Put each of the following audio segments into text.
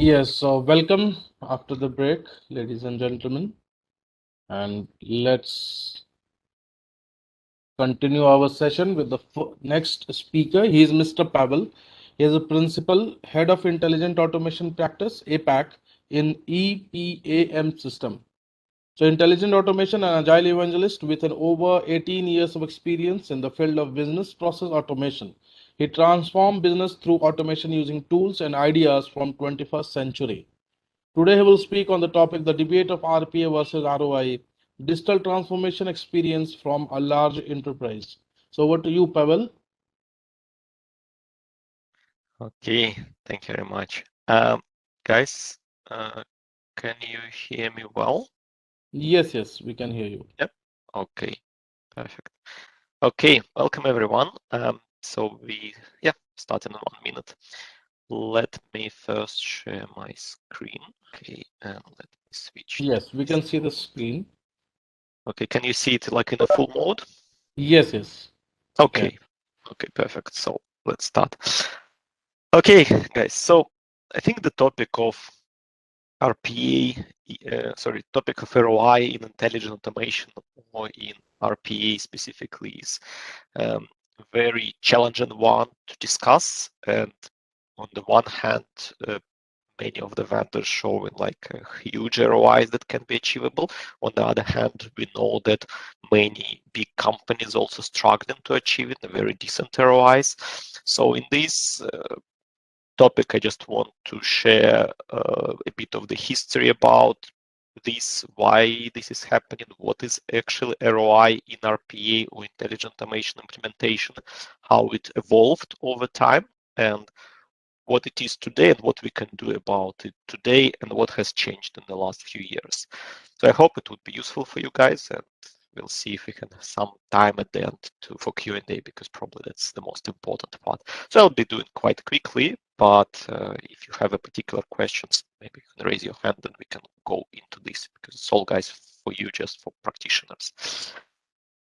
Yes, so welcome after the break, ladies and gentlemen, and let's continue our session with the next speaker. He is Mr. Pavel. He is a principal head of intelligent automation practice APAC in EPAM system. So, intelligent automation and agile evangelist with an over 18 years of experience in the field of business process automation. He transformed business through automation using tools and ideas from 21st century. Today, he will speak on the topic the debate of RPA versus ROI, digital transformation experience from a large enterprise. So, over to you, Pavel. Okay, thank you very much. Guys, can you hear me well? Yes, we can hear you. Yep. Okay, perfect. Okay, welcome everyone. So we start in 1 minute. Let me first share my screen. Okay, and let me switch. Yes, we can see the screen. Okay, can you see it like in a full mode? Yes. Okay. Okay, perfect. So let's start. Okay, guys. So I think the topic of RPA, topic of ROI in intelligent automation or in RPA specifically is very challenging one to discuss. And on the one hand, many of the vendors showing like huge ROIs that can be achievable. On the other hand, we know that many big companies also struggling to achieve it, very decent ROIs. So in this topic, I just want to share a bit of the history about this, why this is happening, what is actually ROI in RPA or intelligent automation implementation, how it evolved over time, and what it is today and what we can do about it today and what has changed in the last few years. So I hope it would be useful for you guys, and we'll see if we can have some time at the end for Q&A, because probably that's the most important part. So I'll be doing quite quickly, but if you have a particular questions, maybe you can raise your hand and we can go into this, because it's all, guys, for you, just for practitioners.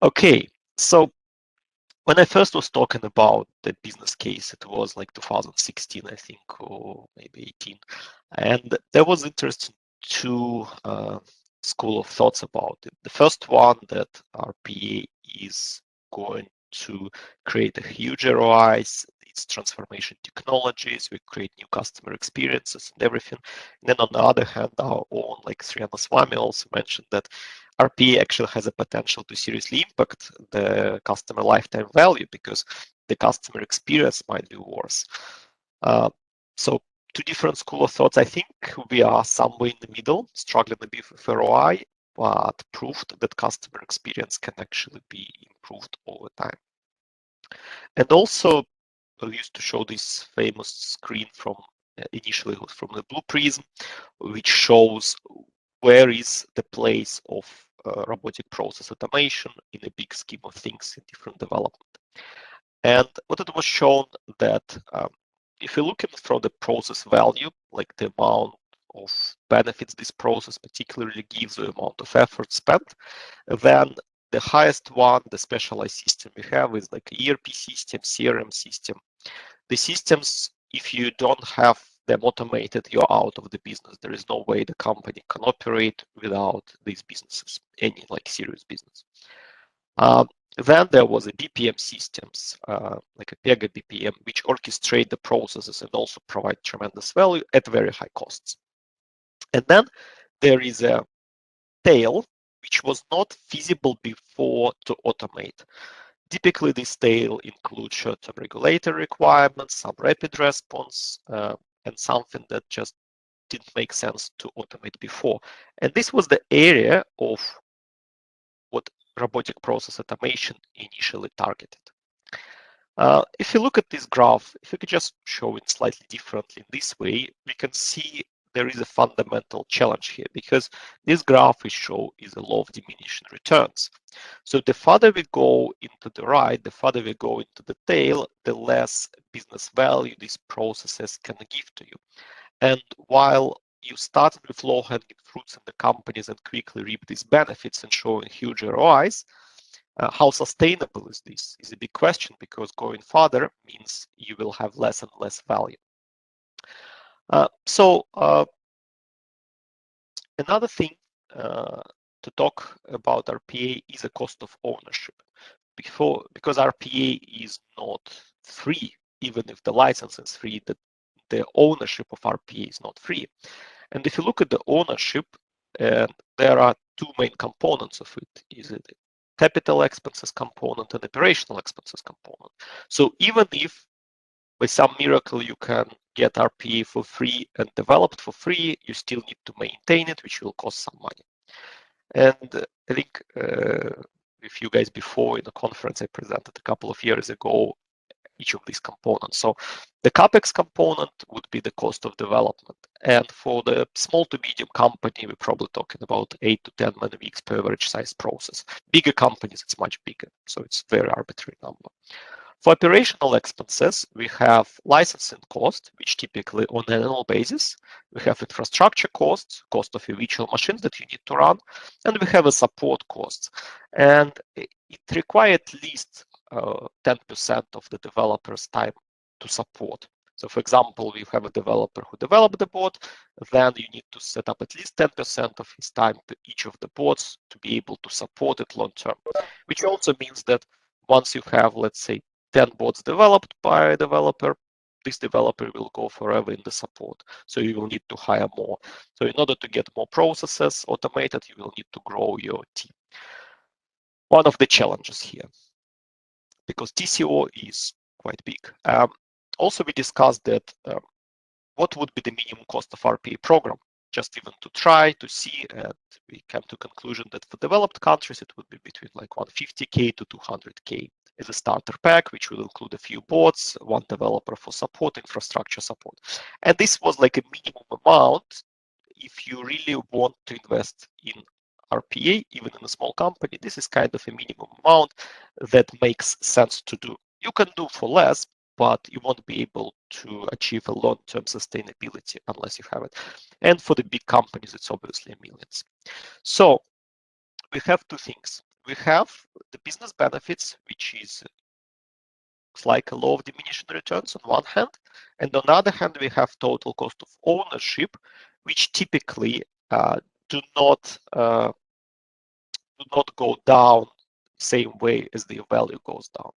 Okay, so when I first was talking about the business case, it was like 2016, I think, or maybe 18. And there was interesting two school of thoughts about it. The first one, that RPA is going to create a huge ROIs, its transformation technologies, we create new customer experiences and everything. And then on the other hand, our own, like Sriana Swami also mentioned that RPA actually has a potential to seriously impact the customer lifetime value, because the customer experience might be worse. So two different school of thoughts. I think we are somewhere in the middle, struggling a bit with ROI, but proved that customer experience can actually be improved over time. And also, I used to show this famous screen from initially from the Blue Prism, which shows where is the place of robotic process automation in a big scheme of things in different development. And what it was shown that if you look at from the process value, like the amount of benefits this process particularly gives, the amount of effort spent, then the highest one, the specialized system we have, is like ERP system, CRM system. The systems, if you don't have them automated, you're out of the business. There is no way the company can operate without these businesses, any like serious business. Then there was a BPM systems, like a Pega BPM, which orchestrate the processes and also provide tremendous value at very high costs. And then there is a tail, which was not feasible before to automate. Typically, this tail includes short-term regulatory requirements, some rapid response, and something that just didn't make sense to automate before. And this was the area of what robotic process automation initially targeted. If you look at this graph, if you could just show it slightly differently in this way, we can see there is a fundamental challenge here, because this graph we show is a law of diminishing returns. So the farther we go into the right, the farther we go into the tail, the less business value these processes can give to you. And while you started with low-hanging fruits in the companies and quickly reap these benefits and showing huge ROIs, how sustainable is this is a big question, because going further means you will have less and less value. Another thing to talk about RPA is a cost of ownership. Because RPA is not free, even if the license is free, the ownership of RPA is not free. And if you look at the ownership, there are two main components of it. Is it capital expenses component and operational expenses component? So even if by some miracle you can get RPA for free and develop it for free, you still need to maintain it, which will cost some money. And I think with you guys before in the conference I presented a couple of years ago each of these components. So the CapEx component would be the cost of development. And for the small to medium company, we're probably talking about 8 to 10 man weeks per average size process. Bigger companies, it's much bigger. So it's a very arbitrary number. For operational expenses, we have licensing cost, which typically on an annual basis. We have infrastructure costs, cost of your virtual machines that you need to run, and we have a support costs. And it requires at least 10% of the developer's time to support. So for example, we have a developer who developed the bot, then you need to set up at least 10% of his time to each of the bots to be able to support it long term, which also means that once you have, let's say, 10 bots developed by a developer, this developer will go forever in the support. So you will need to hire more. So in order to get more processes automated, you will need to grow your team. One of the challenges here, because TCO is quite big. Also, we discussed that what would be the minimum cost of RPA program, just even to try to see, and we came to conclusion that for developed countries, it would be between like 150K to 200K as a starter pack, which will include a few bots, one developer for support, infrastructure support. And this was like a minimum amount if you really want to invest in RPA, even in a small company. This is kind of a minimum amount that makes sense to do. You can do for less, but you won't be able to achieve a long-term sustainability unless you have it. And for the big companies, it's obviously millions. So we have two things. We have the business benefits, which is like a law of diminishing returns on one hand, and on the other hand, we have total cost of ownership, which typically do not go down same way as the value goes down.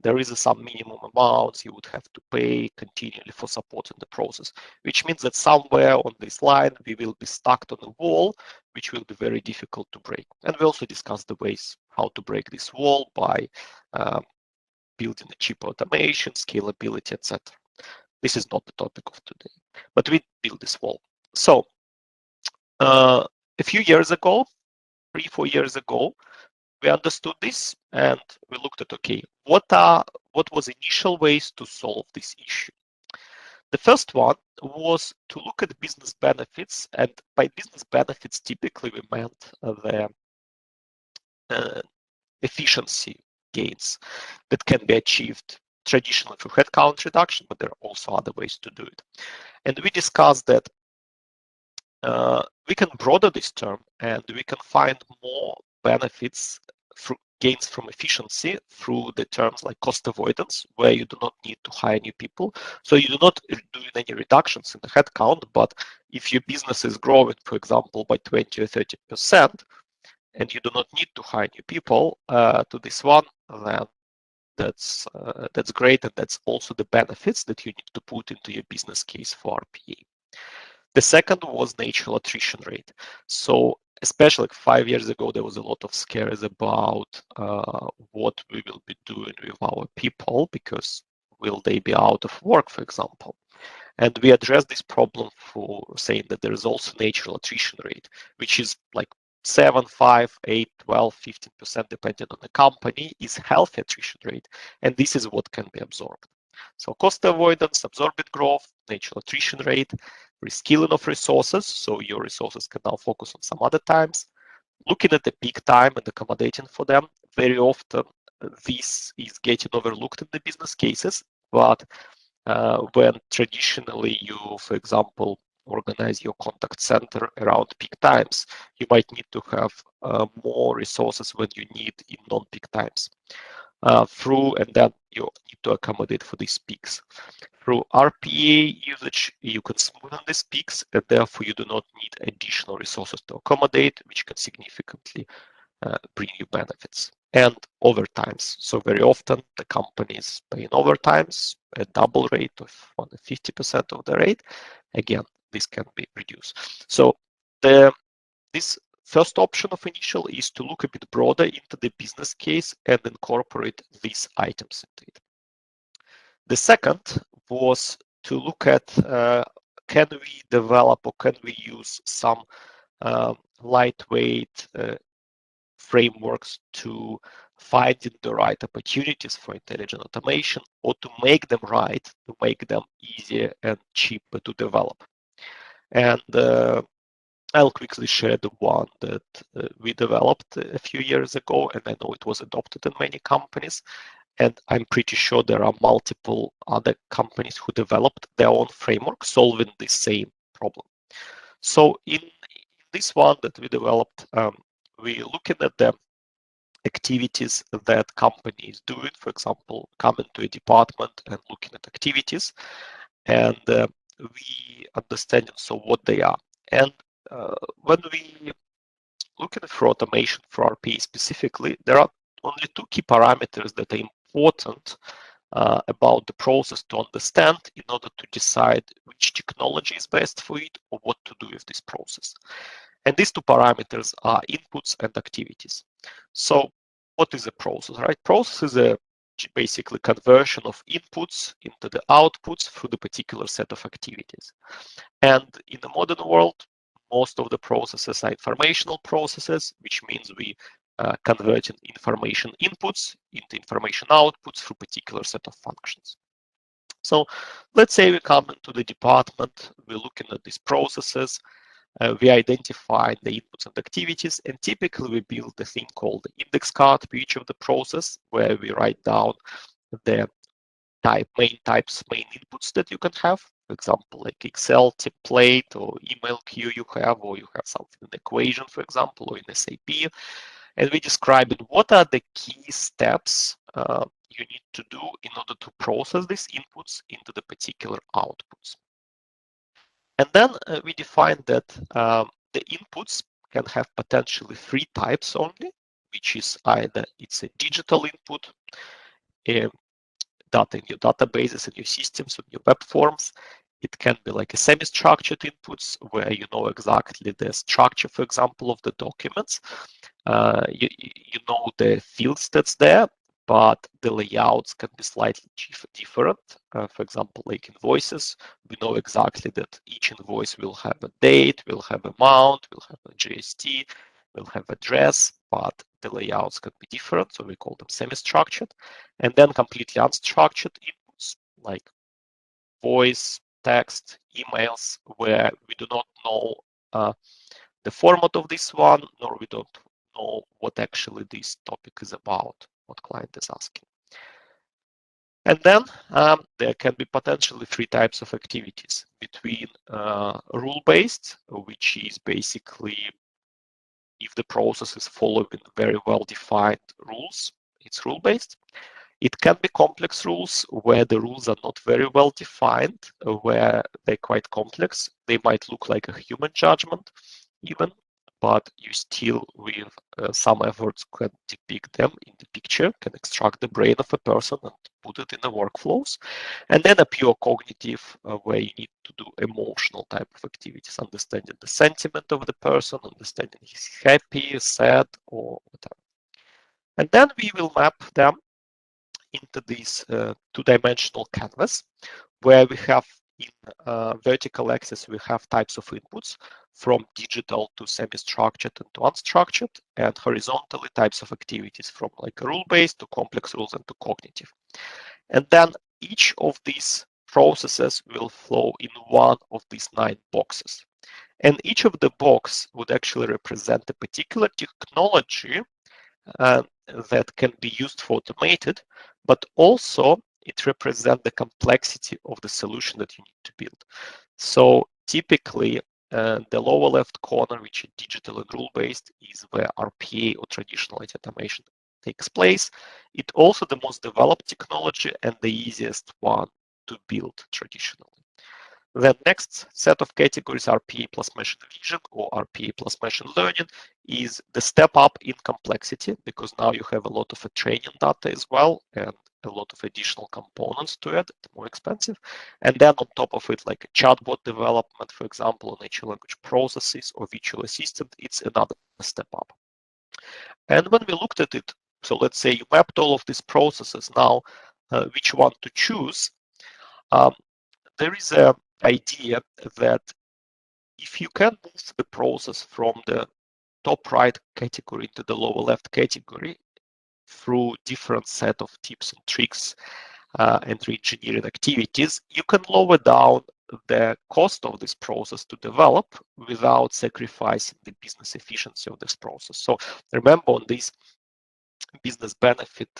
There is some minimum amounts you would have to pay continually for supporting the process, which means that somewhere on this line we will be stuck on a wall, which will be very difficult to break. And we also discussed the ways how to break this wall by building a cheaper automation, scalability, etc. This is not the topic of today, but we build this wall. So a few years ago, 3-4 years ago, we understood this and we looked at, okay, what was initial ways to solve this issue? The first one was to look at business benefits, and by business benefits, typically we meant the efficiency gains that can be achieved traditionally through headcount reduction, but there are also other ways to do it. And we discussed that we can broaden this term and we can find more benefits through gains from efficiency through the terms like cost avoidance, where you do not need to hire new people. So you do not do any reductions in the headcount, but if your business is growing, for example, by 20 or 30%, and you do not need to hire new people to this one, then that's great, and that's also the benefits that you need to put into your business case for RPA. The second was natural attrition rate. So especially like 5 years ago, there was a lot of scares about what we will be doing with our people, because will they be out of work, for example. And we addressed this problem for saying that there is also natural attrition rate, which is like 7, 5, 8, 12, 15%, depending on the company, is healthy attrition rate. And this is what can be absorbed. So cost avoidance, absorbed growth, natural attrition rate, reskilling of resources. So your resources can now focus on some other times. Looking at the peak time and accommodating for them. Very often this is getting overlooked in the business cases, but when traditionally you, for example, organize your contact center around peak times, you might need to have more resources when you need in non-peak times. And then you need to accommodate for these peaks. Through RPA usage, you can smoothen these peaks, and therefore you do not need additional resources to accommodate, which can significantly bring you benefits. And overtimes. So very often the companies pay in overtimes a double rate of 50% of the rate. Again, this can be reduced. So this first option of initial is to look a bit broader into the business case and incorporate these items into it. The second was to look at can we develop or can we use some lightweight frameworks to finding the right opportunities for intelligent automation, or to make them right, to make them easier and cheaper to develop. And I'll quickly share the one that we developed a few years ago, and I know it was adopted in many companies. And I'm pretty sure there are multiple other companies who developed their own framework solving the same problem. So in this one that we developed, we're looking at the activities that company is doing. For example, coming to a department and looking at activities, and we understand so what they are. And when we look at for automation for RPA specifically, there are only two key parameters that are important about the process to understand in order to decide which technology is best for it or what to do with this process. And these two parameters are inputs and activities. So what is a process, right? Process is a basically conversion of inputs into the outputs through the particular set of activities. And in the modern world, most of the processes are informational processes, which means we converting information inputs into information outputs through particular set of functions. So let's say we come into the department, we're looking at these processes, we identify the inputs and activities, and typically we build a thing called the index card for each of the process, where we write down the main inputs that you can have. For example, like Excel template or email queue you have, or you have something in equation, for example, or in SAP. And we describe it, what are the key steps you need to do in order to process these inputs into the particular outputs. And then we define that the inputs can have potentially three types only, which is either it's a digital input, data in your databases and your systems and your web forms. It can be like a semi-structured inputs where you know exactly the structure, for example, of the documents. You know the fields that's there, but the layouts can be slightly different. For example, like invoices, we know exactly that each invoice will have a date, will have amount, will have a GST, will have address, but the layouts can be different, so we call them semi-structured. And then completely unstructured inputs like voice, text, emails, where we do not know the format of this one, nor we don't know what actually this topic is about, what client is asking. And then there can be potentially three types of activities between rule-based, which is basically if the process is following very well-defined rules, it's rule-based. It can be complex rules where the rules are not very well defined, where they're quite complex. They might look like a human judgment even, but you still with some efforts can depict them in the picture, can extract the brain of a person and put it in the workflows. And then a pure cognitive where you need to do emotional type of activities, understanding the sentiment of the person, understanding he's happy, sad, or whatever. And then we will map them into this two-dimensional canvas, where we have in vertical axis, we have types of inputs from digital to semi-structured and to unstructured, and horizontally types of activities from like rule-based to complex rules and to cognitive. And then each of these processes will flow in one of these 9 boxes. And each of the box would actually represent a particular technology that can be used for automated, but also it represents the complexity of the solution that you need to build. So typically, the lower left corner, which is digital and rule-based, is where RPA or traditional IT automation takes place. It's also the most developed technology and the easiest one to build traditionally. The next set of categories, RPA plus machine vision or RPA plus machine learning, is the step up in complexity, because now you have a lot of training data as well and a lot of additional components to it, more expensive. And then on top of it, like a chatbot development, for example, or natural language processes or virtual assistant, it's another step up. And when we looked at it, so let's say you mapped all of these processes now, which one to choose, there is an idea that if you can move the process from the top right category to the lower left category through different set of tips and tricks and re-engineering activities, you can lower down the cost of this process to develop without sacrificing the business efficiency of this process. So remember, on this business benefit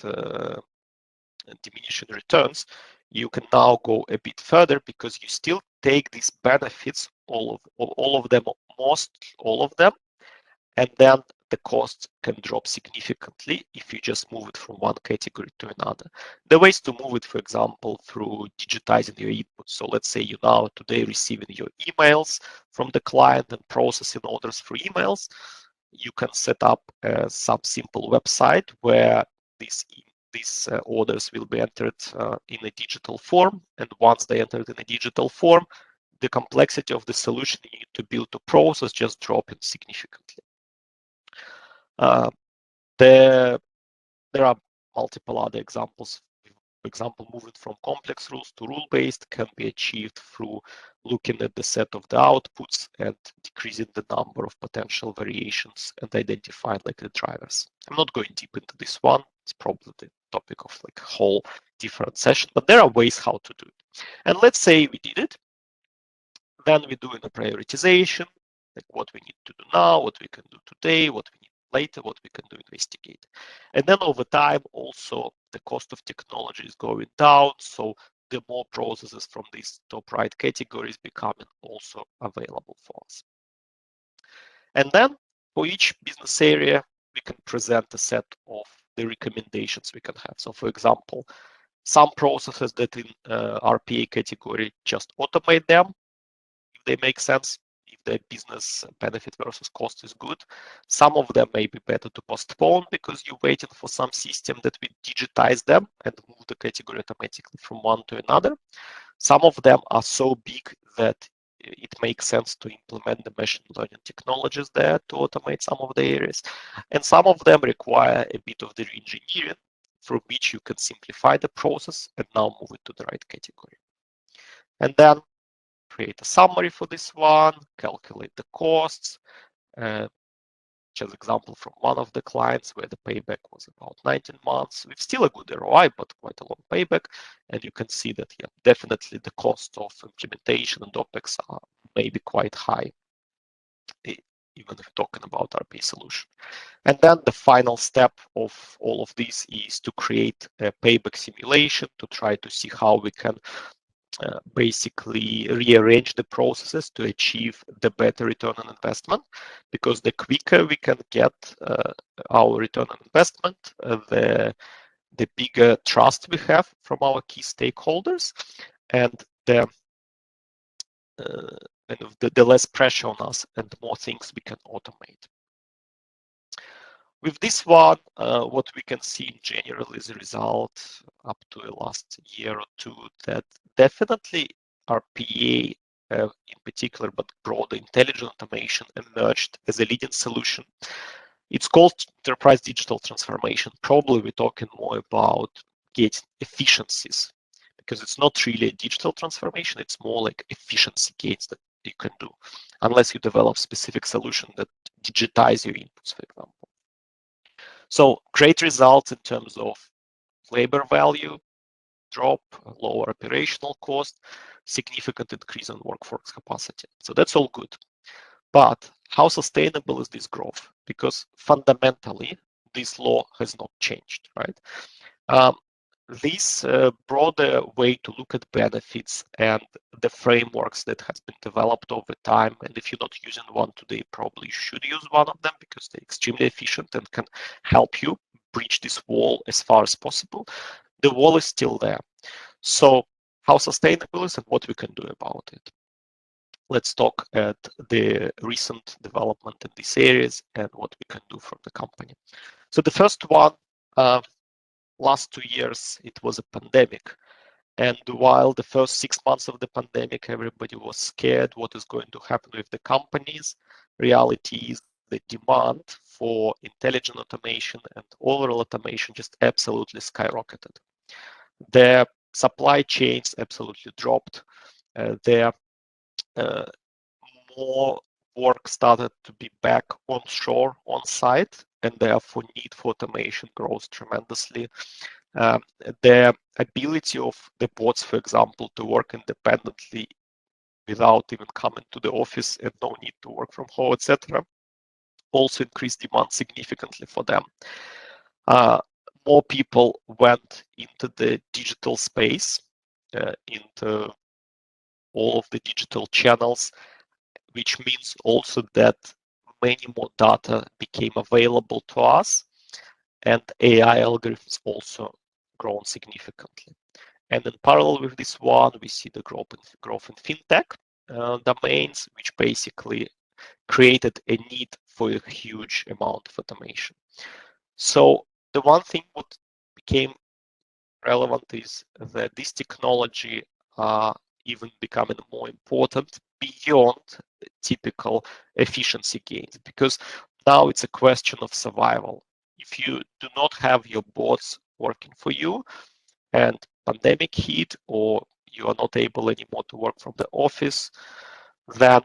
diminishing returns, you can now go a bit further, because you still take these benefits, all of them, all of them, and then the costs can drop significantly if you just move it from one category to another. The ways to move it, for example, through digitizing your input. So let's say you now today receiving your emails from the client and processing orders through emails. You can set up some simple website where these orders will be entered in a digital form. And once they entered in a digital form, the complexity of the solution you need to build to process just dropping significantly. There are multiple other examples. For example, moving from complex rules to rule-based can be achieved through looking at the set of the outputs and decreasing the number of potential variations and identifying like the drivers. I'm not going deep into this one. It's probably the topic of like a whole different session, but there are ways how to do it. And let's say we did it. Then we do a prioritization, like what we need to do now, what we can do today, what we need later, what we can do investigate. And then over time, also the cost of technology is going down. So the more processes from these top right categories becoming also available for us. And then for each business area, we can present a set of the recommendations we can have. So for example, some processes that in RPA category, just automate them if they make sense, if the business benefit versus cost is good. Some of them may be better to postpone because you're waiting for some system that will digitize them and move the category automatically from one to another. Some of them are so big that it makes sense to implement the machine learning technologies there to automate some of the areas. And some of them require a bit of the re-engineering, through which you can simplify the process and now move it to the right category. And then create a summary for this one, calculate the costs. Just example from one of the clients where the payback was about 19 months with still a good ROI, but quite a long payback. And you can see that, yeah, definitely the cost of implementation and OpEx are maybe quite high, even if talking about RPA solution. And then the final step of all of this is to create a payback simulation to try to see how we can basically rearrange the processes to achieve the better return on investment, because the quicker we can get our return on investment, the bigger trust we have from our key stakeholders, and the less pressure on us and the more things we can automate. With this one, what we can see in general is a result up to the last year or two that definitely RPA in particular, but broader intelligent automation emerged as a leading solution. It's called enterprise digital transformation. Probably we're talking more about getting efficiencies, because it's not really a digital transformation. It's more like efficiency gains that you can do, unless you develop specific solution that digitize your inputs, for example. So great results in terms of labor value drop, lower operational cost, significant increase in workforce capacity. So that's all good. But how sustainable is this growth? Because fundamentally, this law has not changed, right? This broader way to look at benefits and the frameworks that has been developed over time, and if you're not using one today, probably you should use one of them because they're extremely efficient and can help you breach this wall as far as possible. The wall is still there. So how sustainable is and what we can do about it? Let's talk at the recent development in these areas and what we can do from the company. So the first one, last 2 years, it was a pandemic. And while the first 6 months of the pandemic, everybody was scared what is going to happen with the companies, reality is the demand for intelligent automation and overall automation just absolutely skyrocketed. Their supply chains absolutely dropped. Their more work started to be back onshore, on site, and therefore need for automation grows tremendously. The ability of the bots, for example, to work independently without even coming to the office and no need to work from home, etc., also increased demand significantly for them. More people went into the digital space, into all of the digital channels, which means also that many more data became available to us, and AI algorithms also grown significantly. And in parallel with this one, we see the growth in fintech domains, which basically created a need for a huge amount of automation. So the one thing what became relevant is that this technology even becoming more important beyond typical efficiency gains, because now it's a question of survival. If you do not have your bots working for you and pandemic hit, or you are not able anymore to work from the office, then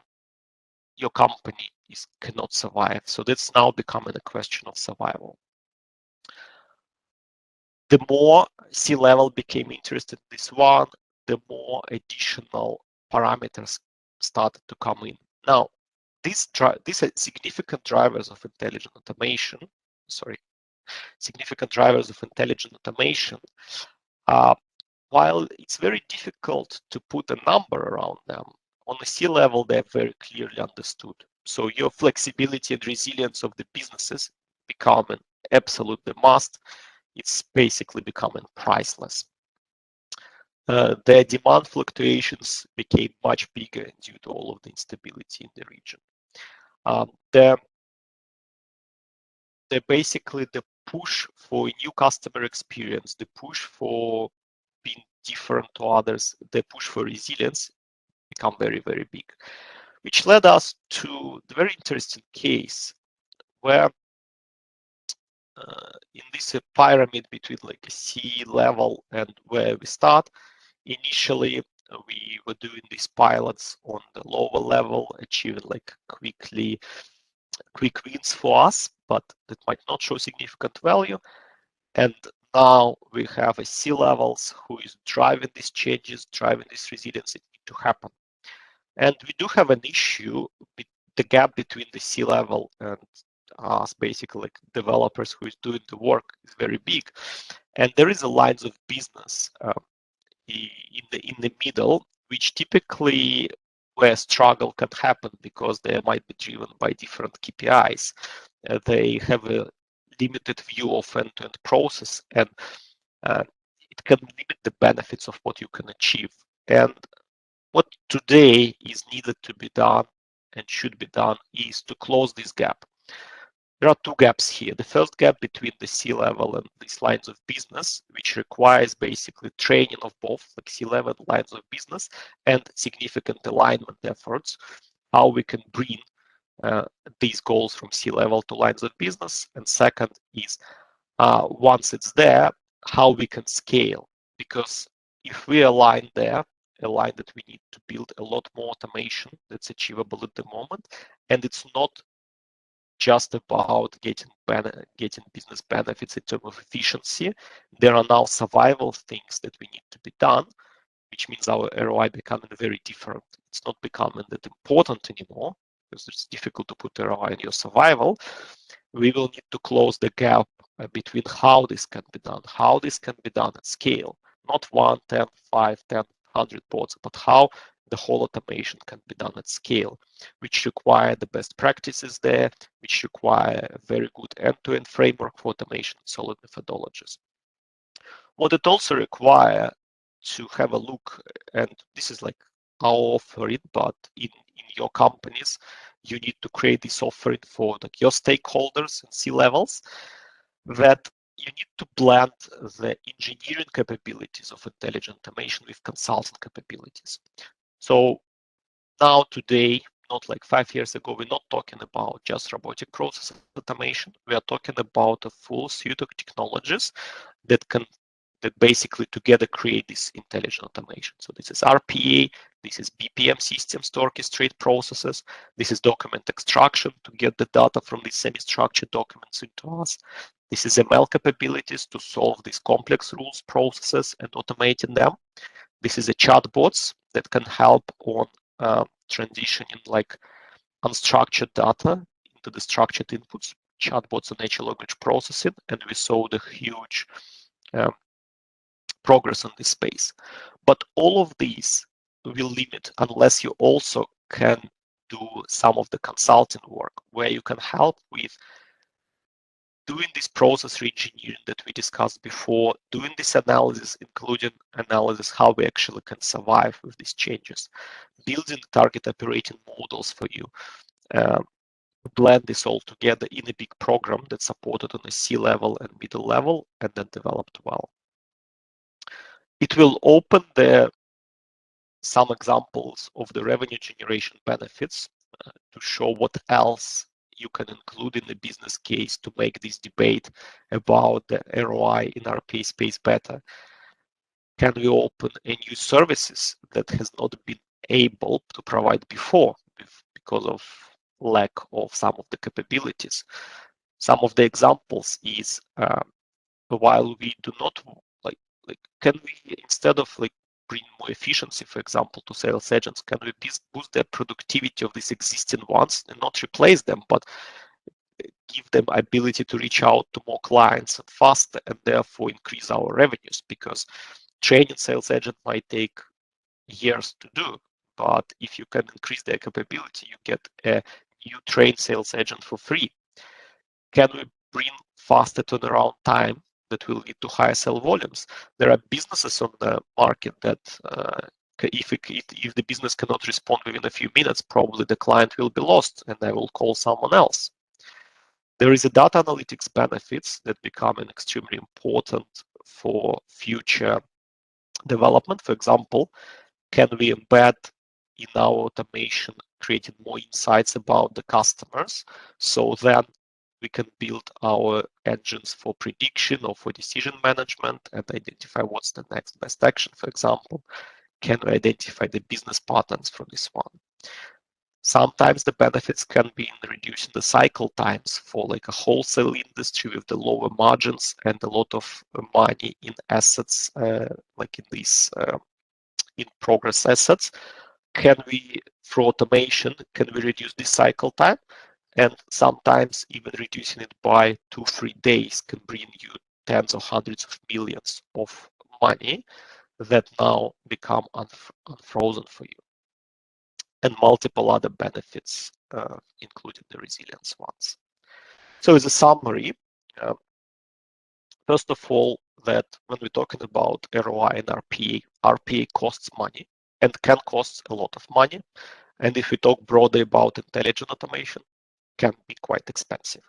your company cannot survive. So that's now becoming a question of survival. The more C-level became interested in this one, the more additional parameters started to come in. Now, these are significant drivers of intelligent automation. Significant drivers of intelligent automation. While it's very difficult to put a number around them, on the C-level, they're very clearly understood. So your flexibility and resilience of the businesses become an absolute must. It's basically becoming priceless. Their demand fluctuations became much bigger due to all of the instability in the region. They're basically the push for a new customer experience, the push for being different to others, the push for resilience become very, very big, which led us to the very interesting case where in this pyramid between like a C-level and where we start, initially we were doing these pilots on the lower level, achieving like quick wins for us, but that might not show significant value. And now we have a C-levels who is driving these changes, driving this resilience that need to happen. And we do have an issue with the gap between the C-level and us, basically like developers who is doing the work, is very big. And there is a lines of business in the middle, which typically where struggle can happen because they might be driven by different KPIs. They have a limited view of end-to-end process, and it can limit the benefits of what you can achieve. And what today is needed to be done and should be done is to close this gap. There are two gaps here. The first gap between the C-level and these lines of business, which requires basically training of both like C-level lines of business and significant alignment efforts, how we can bring these goals from C-level to lines of business. And second is once it's there, how we can scale. Because if we align there, align that we need to build a lot more automation that's achievable at the moment, and it's not just about getting business benefits in terms of efficiency. There are now survival things that we need to be done, which means our ROI becoming very different. It's not becoming that important anymore because it's difficult to put ROI in your survival. We will need to close the gap between how this can be done at scale, not 1, 10, 5, 10, 100 bots, but how the whole automation can be done at scale, which require the best practices there, which require a very good end-to-end framework for automation, solid methodologies. What it also require to have a look, and this is like our offering, but in your companies, you need to create this offering for like your stakeholders and C-levels, that you need to blend the engineering capabilities of intelligent automation with consulting capabilities. So now today, not like 5 years ago, we're not talking about just robotic process automation. We are talking about a full suite of technologies that basically together create this intelligent automation. So this is RPA, this is BPM systems to orchestrate processes, this is document extraction to get the data from these semi-structured documents into us. This is ML capabilities to solve these complex rules processes and automating them. This is a chatbots that can help on transitioning like unstructured data into the structured inputs, chatbots and natural language processing, and we saw the huge progress in this space. But all of these will limit unless you also can do some of the consulting work where you can help with doing this process reengineering that we discussed before, doing this analysis, including analysis how we actually can survive with these changes, building target operating models for you, blend this all together in a big program that's supported on a C-level and middle level and then developed well. It will open some examples of the revenue generation benefits to show what else you can include in the business case to make this debate about the ROI in RPA space better. Can we open a new services that has not been able to provide before because of lack of some of the capabilities? Some of the examples is while we do not like can we, instead of like bring more efficiency, for example, to sales agents, can we boost the productivity of these existing ones and not replace them, but give them ability to reach out to more clients faster and therefore increase our revenues? Because training sales agent might take years to do, but if you can increase their capability, you get a new trained sales agent for free. Can we bring faster turnaround time that will lead to higher sell volumes? There are businesses on the market that if the business cannot respond within a few minutes, probably the client will be lost and they will call someone else. There is a data analytics benefits that become extremely important for future development. For example, can we embed in our automation creating more insights about the customers, so then we can build our engines for prediction or for decision management and identify what's the next best action, for example. Can we identify the business patterns from this one? Sometimes the benefits can be in reducing the cycle times for like a wholesale industry with the lower margins and a lot of money in assets, like in these in progress assets. Can we, through automation, can we reduce the cycle time? And sometimes even reducing it by 2-3 days can bring you tens or hundreds of millions of money that now become unfrozen for you. And multiple other benefits, including the resilience ones. So as a summary, first of all, that when we're talking about ROI and RPA costs money and can cost a lot of money. And if we talk broadly about intelligent automation, can be quite expensive.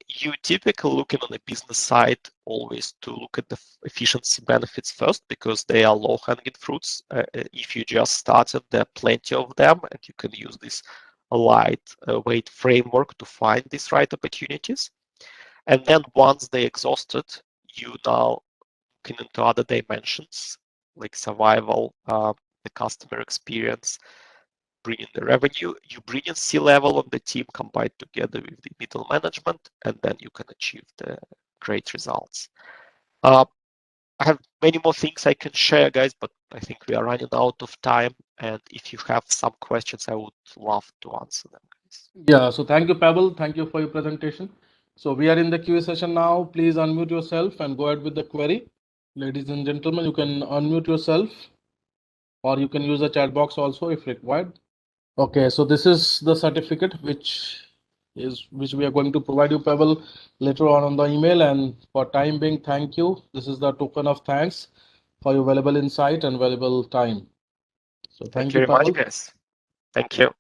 You typically looking on the business side always to look at the efficiency benefits first because they are low-hanging fruits. If you just started, there are plenty of them, and you can use this lightweight framework to find these right opportunities. And then once they're exhausted, you now looking into other dimensions like survival, the customer experience, bring in the revenue, you bring in C-level of the team combined together with the middle management, and then you can achieve the great results. I have many more things I can share, guys, but I think we are running out of time. And if you have some questions, I would love to answer them, guys. Yeah, so thank you, Pavel. Thank you for your presentation. So we are in the QA session now. Please unmute yourself and go ahead with the query. Ladies and gentlemen, you can unmute yourself. or you can use the chat box also if required. Okay, so this is the certificate which we are going to provide you, Pavel, later on the email. And for time being, thank you. This is the token of thanks for your valuable insight and valuable time. So Thank thank you you, very much, Pavel. guys. Thank you.